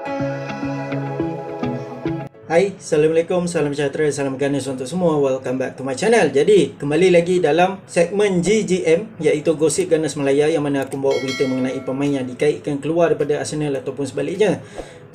Hai, Assalamualaikum, salam sejahtera, salam ganas untuk semua. Welcome back to my channel. Jadi, kembali lagi dalam segmen GGM, iaitu Gosip Ganas Melaya, yang mana aku bawa berita mengenai pemain yang dikaitkan keluar daripada Arsenal ataupun sebaliknya.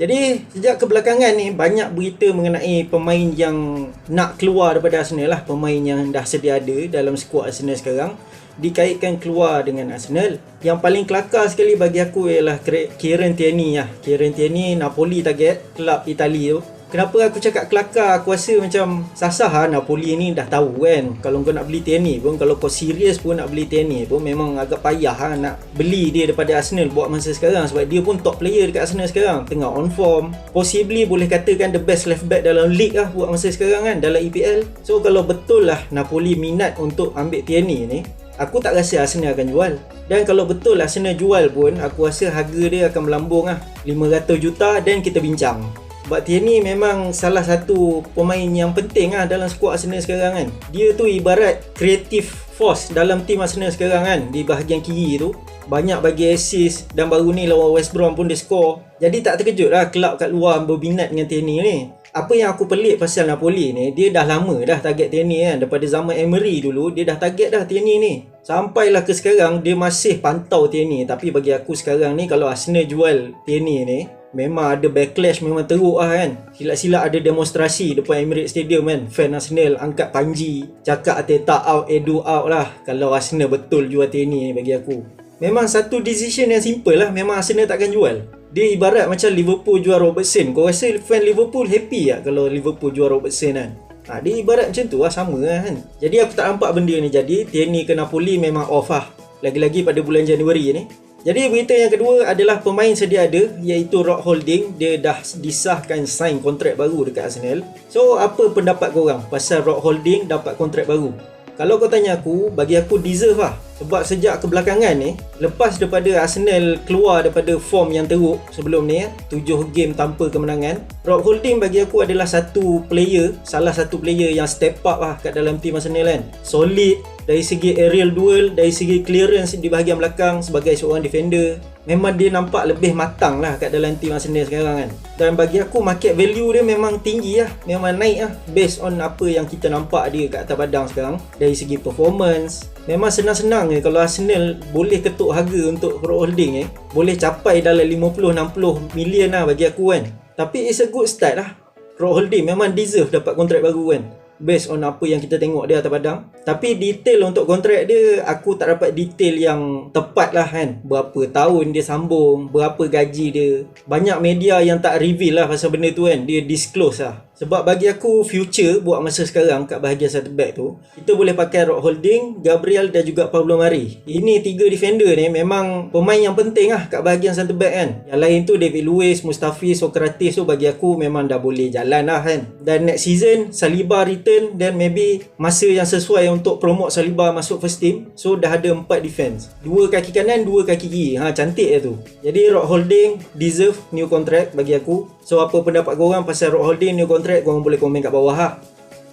Jadi, sejak kebelakangan ni, banyak berita mengenai pemain yang nak keluar daripada Arsenal lah. Pemain yang dah sedia ada dalam skuad Arsenal sekarang dikaitkan keluar dengan Arsenal. Yang paling kelakar sekali bagi aku ialah Kieran Tierney lah. Kieran Tierney, Napoli target, klub Itali tu. Kenapa aku cakap kelakar? Aku rasa macam sasah lah. Napoli ni dah tahu kan, kalau kau nak beli Tierney pun, kalau kau serius pun nak beli Tierney pun, memang agak payah lah nak beli dia daripada Arsenal buat masa sekarang. Sebab dia pun top player dekat Arsenal sekarang, tengah on form, possibly boleh katakan the best left back dalam league lah buat masa sekarang kan, dalam EPL. So kalau betul lah Napoli minat untuk ambil Tierney ni, aku tak rasa Arsenal akan jual. Dan kalau betul Arsenal jual pun, aku rasa harga dia akan melambung lah 500 juta dan kita bincang. Sebab Tierney memang salah satu pemain yang penting lah dalam skuad Arsenal sekarang kan. Dia tu ibarat creative force dalam tim Arsenal sekarang kan. Di bahagian kiri tu banyak bagi assist, dan baru ni lawan West Brom pun dia score. Jadi tak terkejut lah kelab kat luar berminat dengan Tierney ni. Apa yang aku pelik pasal Napoli ni, dia dah lama dah target Tierney kan. Daripada zaman Emery dulu, dia dah target dah Tierney ni. Sampailah ke sekarang, dia masih pantau Tierney. Tapi bagi aku sekarang ni, kalau Arsenal jual Tierney ni, memang ada backlash, memang teruk lah kan. Silap-silap ada demonstrasi depan Emirates Stadium kan. Fan Arsenal angkat panji, cakap Arteta out, Edu out lah. Kalau Arsenal betul jual Tierney ni bagi aku, memang satu decision yang simple lah. Memang Arsenal takkan jual. Dia ibarat macam Liverpool jual Robertson. Kau rasa fan Liverpool happy tak kalau Liverpool jual Robertson kan? Dia ibarat macam tu lah, sama lah kan. Jadi aku tak nampak benda ni jadi. Tierney ke Napoli memang off lah, lagi-lagi pada bulan Januari ni. Jadi berita yang kedua adalah pemain sedia ada, iaitu Rock Holding. Dia dah disahkan sign kontrak baru dekat Arsenal. So apa pendapat korang pasal Rock Holding dapat kontrak baru? Kalau kau tanya aku, bagi aku deserve lah. Sebab sejak kebelakangan ni, lepas daripada Arsenal keluar daripada form yang teruk sebelum ni, 7 game tanpa kemenangan, Rock Holding bagi aku adalah salah satu player yang step up lah kat dalam tim Arsenal kan. Solid dari segi aerial duel, dari segi clearance di bahagian belakang sebagai seorang defender. Memang dia nampak lebih matang lah kat dalam tim Arsenal sekarang kan. Dan bagi aku market value dia memang tinggi lah, memang naik lah, based on apa yang kita nampak dia kat atas padang sekarang. Dari segi performance, memang senang-senang kalau Arsenal boleh ketuk harga untuk Rock Holding boleh capai dalam 50-60 million lah bagi aku kan. Tapi it's a good start lah. Rock Holding memang deserve dapat kontrak baru kan, based on apa yang kita tengok dia atas padang. Tapi detail untuk kontrak dia, aku tak dapat detail yang tepat lah kan. Berapa tahun dia sambung, berapa gaji dia. Banyak media yang tak reveal lah pasal benda tu kan. Dia disclose lah. Sebab bagi aku future buat masa sekarang kat bahagian center back tu, kita boleh pakai Rock Holding, Gabriel dan juga Pablo Mari. Ini 3 defender ni memang pemain yang penting lah kat bahagian center back kan. Yang lain tu David Luiz, Mustafi, Sokratis tu bagi aku memang dah boleh jalan lah kan. Dan next season Saliba return, dan maybe masa yang sesuai untuk promote Saliba masuk first team. So dah ada 4 defense, 2 kaki kanan, 2 kaki kiri. Cantik je tu. Jadi Rock Holding deserve new contract bagi aku. So apa pendapat korang pasal Rock Holding new contract? Korang boleh komen kat bawah lah.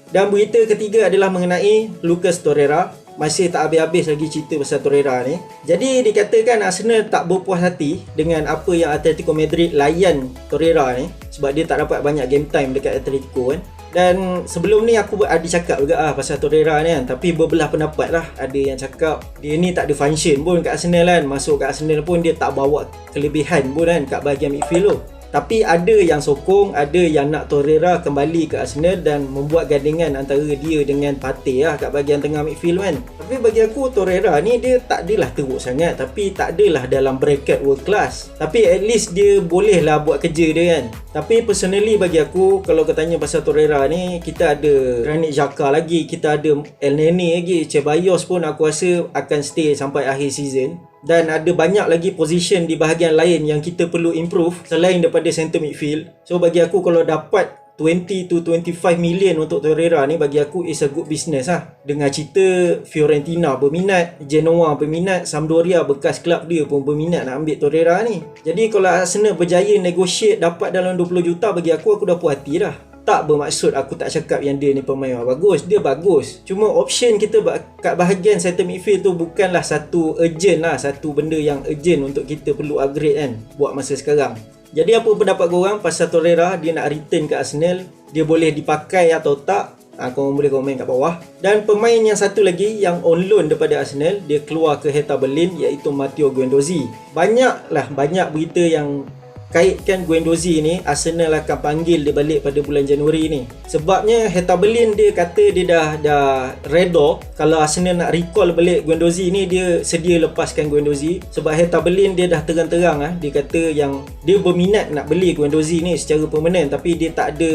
Dan berita ketiga adalah mengenai Lucas Torreira. Masih tak habis-habis lagi cerita pasal Torreira ni. Jadi dikatakan Arsenal tak berpuas hati dengan apa yang Atletico Madrid layan Torreira ni, sebab dia tak dapat banyak game time dekat Atletico kan. Dan sebelum ni aku ada cakap juga lah pasal Torreira ni kan. Tapi berbelah pendapat lah. Ada yang cakap dia ni tak ada function pun kat Arsenal kan. Masuk kat Arsenal pun dia tak bawa kelebihan pun kan kat bahagian midfield tu. Tapi ada yang sokong, ada yang nak Torreira kembali ke Arsenal dan membuat gandingan antara dia dengan Partey lah kat bahagian tengah midfield kan. Tapi bagi aku Torreira ni dia tak adalah teruk sangat, tapi tak adalah dalam bracket world class. Tapi at least dia boleh lah buat kerja dia kan. Tapi personally bagi aku, kalau kau tanya pasal Torreira ni, kita ada Granit Xhaka lagi, kita ada El Nene lagi, Ceballos pun aku rasa akan stay sampai akhir season. Dan ada banyak lagi position di bahagian lain yang kita perlu improve selain daripada center midfield. So bagi aku kalau dapat 20 to 25 million untuk Torreira ni, bagi aku is a good business lah. Dengar cerita Fiorentina berminat, Genoa berminat, Sampdoria bekas klub dia pun berminat nak ambil Torreira ni. Jadi kalau Arsenal berjaya negotiate dapat dalam 20 juta, bagi aku dah puas hati dah. Tak bermaksud aku tak cakap yang dia ni pemain bagus. Dia bagus. Cuma option kita kat bahagian center midfield tu bukanlah satu urgent lah. Satu benda yang urgent untuk kita perlu upgrade kan buat masa sekarang. Jadi apa pendapat korang pasal Torreira dia nak return ke Arsenal? Dia boleh dipakai atau tak? Korang boleh komen kat bawah. Dan pemain yang satu lagi yang on loan daripada Arsenal, dia keluar ke Hertha Berlin, iaitu Matteo Guendouzi. Banyak berita yang kaitkan Guendouzi ni Arsenal akan panggil dia balik pada bulan Januari ni. Sebabnya Hertha Berlin dia kata dia dah redha kalau Arsenal nak recall balik Guendouzi ni, dia sedia lepaskan Guendouzi. Sebab Hertha Berlin dia dah terang-terang dia kata yang dia berminat nak beli Guendouzi ni secara permanen, tapi dia tak ada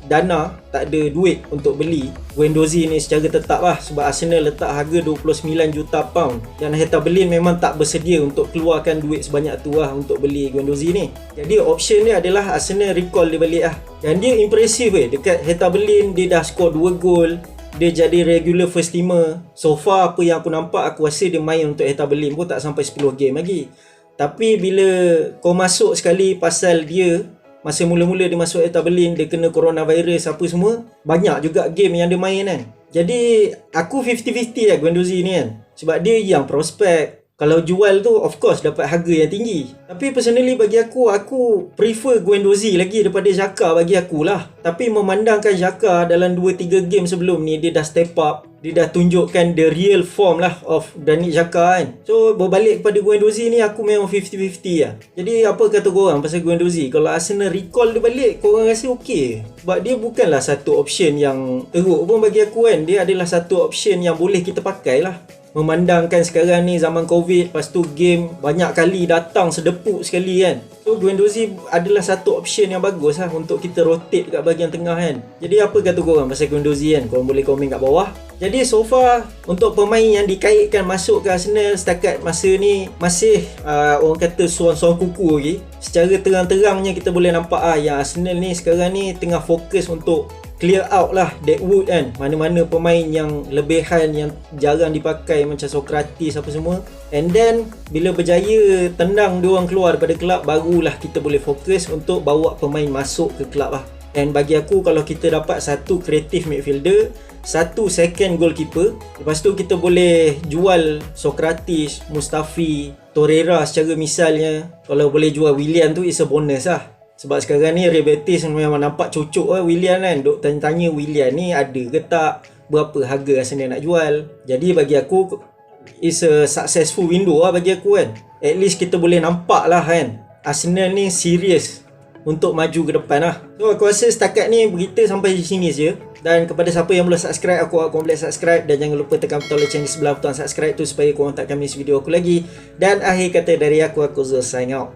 dana, tak ada duit untuk beli Guendouzi ni secara tetap sebab Arsenal letak harga 29 juta pound dan Hertha Berlin memang tak bersedia untuk keluarkan duit sebanyak tu untuk beli Guendouzi ni. Jadi option dia adalah Arsenal recall dia balik dan dia impressive dekat Hertha Berlin. Dia dah skor 2 gol, dia jadi regular first teamer. So far apa yang aku nampak, aku rasa dia main untuk Hertha Berlin pun tak sampai 10 game lagi. Tapi bila kau masuk sekali pasal dia masa mula-mula dia masuk Hertha Berlin, dia kena coronavirus apa semua, banyak juga game yang dia main kan. Jadi aku 50-50 Guendouzi ni kan. Sebab dia yang prospek. Kalau jual tu of course dapat harga yang tinggi. Tapi personally bagi aku prefer Guendouzi lagi daripada Xhaka bagi akulah. Tapi memandangkan Xhaka dalam 2-3 game sebelum ni dia dah step up, dia dah tunjukkan the real form of Granit Xhaka kan. So berbalik kepada Guendouzi ni, aku memang 50-50 Jadi apa kata korang pasal Guendouzi? Kalau Arsenal recall dia balik, korang rasa okey? Sebab dia bukanlah satu option yang teruk pun bagi aku kan. Dia adalah satu option yang boleh kita pakai lah. Memandangkan sekarang ni zaman Covid, lepas tu game banyak kali datang sedepuk sekali kan. So Guendouzi adalah satu option yang bagus untuk kita rotate kat bahagian tengah kan. Jadi apa kata korang pasal Guendouzi kan? Korang boleh komen kat bawah. Jadi so far untuk pemain yang dikaitkan masuk ke Arsenal setakat masa ni masih orang kata suan-suan kuku lagi. Secara terang-terangnya kita boleh nampak yang Arsenal ni sekarang ni tengah fokus untuk clear out lah deadwood kan. Mana-mana pemain yang lebihan yang jarang dipakai macam Sokratis apa semua. And then bila berjaya tendang diorang keluar daripada kelab, barulah kita boleh fokus untuk bawa pemain masuk ke kelab lah. And bagi aku kalau kita dapat satu creative midfielder, satu second goalkeeper, lepas tu kita boleh jual Sokratis, Mustafi, Torreira secara misalnya. Kalau boleh jual Willian tu is a bonus lah. Sebab sekarang ni Real Betis memang nampak cocok Willian kan. Duk tanya-tanya Willian ni ada ke tak, berapa harga Arsenal nak jual. Jadi bagi aku is a successful window bagi aku kan. At least kita boleh nampak lah kan Arsenal ni serius untuk maju ke depan lah. So aku rasa setakat ni berita sampai di sini je. Dan kepada siapa yang belum subscribe, aku boleh subscribe. Dan jangan lupa tekan butang loceng di sebelah butang subscribe tu supaya korang takkan miss video aku lagi. Dan akhir kata dari aku Zul sign out.